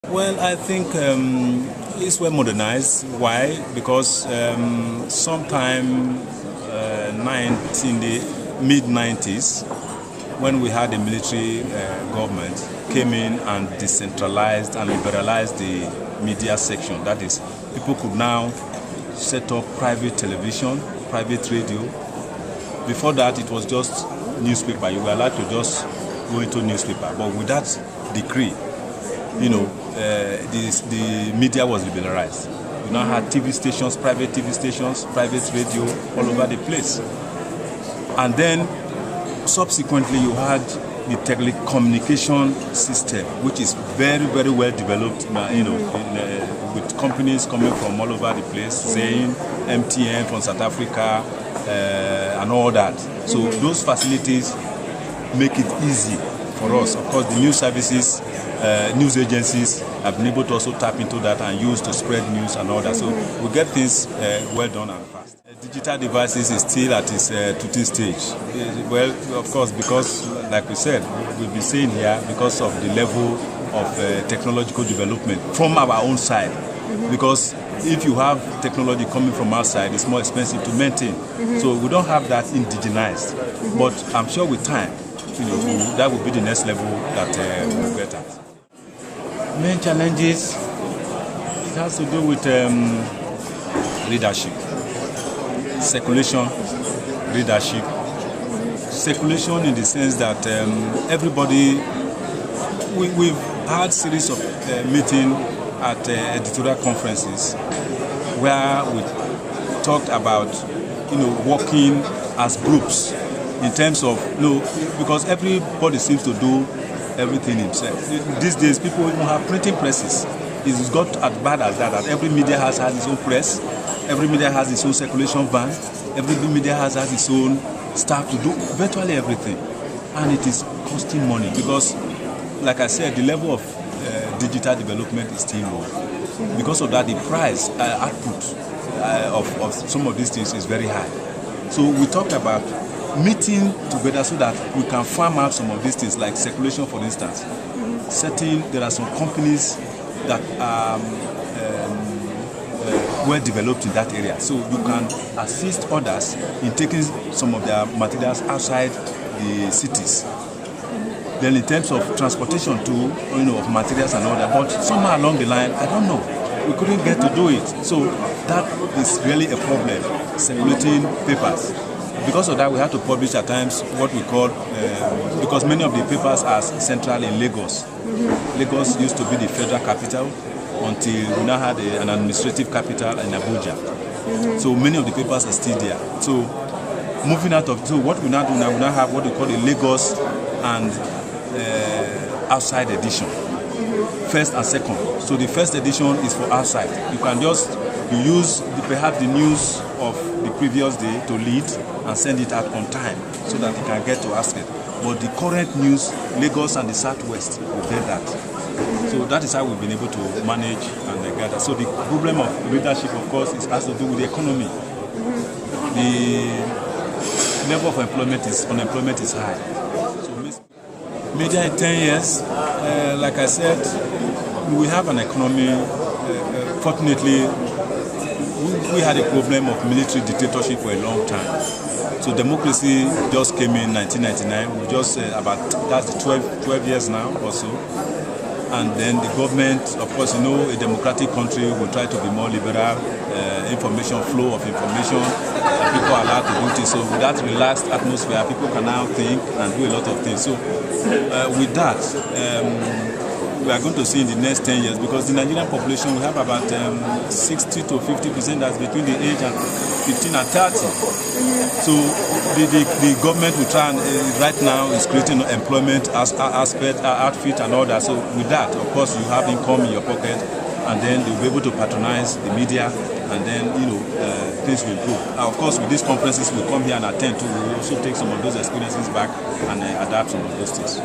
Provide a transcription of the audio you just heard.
Well, I think it's well modernized. Why? Because sometime in the mid-90s, when we had a military government, came in and decentralized and liberalized the media section. That is, people could now set up private television, private radio. Before that, it was just newspaper. You were allowed to just go into newspaper. But with that decree, the media was liberalized. You now had TV stations, private radio all over the place. And then subsequently you had the telecommunication system, which is very, very well developed, with companies coming from all over the place, Zain, MTN from South Africa, and all that. So those facilities make it easy for us. Of course, the news services, news agencies have been able to also tap into that and use to spread news and all that. So we get things well done and fast. Digital devices is still at its tutti stage. Well, of course, because, like we said, we've been saying here, because of the level of technological development from our own side. Because if you have technology coming from outside, it's more expensive to maintain. So we don't have that indigenized. But I'm sure with time, that will be the next level that we'll get at. Main challenges, it has to do with leadership, circulation, leadership. Circulation in the sense that everybody, we've had series of meetings at editorial conferences where we talked about, working as groups in terms of, because everybody seems to do everything himself. These days, people even have printing presses. It's got as bad as that every media has its own press, every media has its own circulation van, every media has its own staff to do virtually everything. And it is costing money because, like I said, the level of digital development is still low. Because of that, the price output of some of these things is very high. So we talked about meeting together so that we can farm out some of these things, like circulation, for instance. There are some companies that are well developed in that area, so you can assist others in taking some of their materials outside the cities. Then in terms of transportation too, of materials and all that, but somewhere along the line, I don't know, we couldn't get to do it. So that is really a problem, circulating papers. Because of that, we have to publish at times what we call, because many of the papers are central in Lagos. Lagos used to be the federal capital until we now had an administrative capital in Abuja. So many of the papers are still there. So what we now do now, we now have what we call the Lagos and outside edition, first and second. So the first edition is for outside. You can use perhaps the news of the previous day to lead and send it out on time so that it can get to ASCED. But the current news, Lagos and the Southwest will get that. So that is how we've been able to manage and gather. So the problem of leadership, of course, has to do with the economy. The level of unemployment is high. So media in 10 years, like I said, we have an economy. Fortunately, we had a problem of military dictatorship for a long time. So democracy just came in 1999. We just that's 12 years now or so. And then the government, of course, a democratic country will try to be more liberal, information flow of information, and people are allowed to do things. So with that relaxed atmosphere, people can now think and do a lot of things. So with that, we are going to see in the next 10 years, because the Nigerian population, we have about 60 to 50% that's between the age of 15 and 30. So the government will try and, right now, is creating employment aspect, outfit and all that. So with that, of course, you have income in your pocket, and then you'll be able to patronize the media, and then, things will improve. Of course, with these conferences, we'll come here and attend to, we'll also take some of those experiences back and adapt some of those things.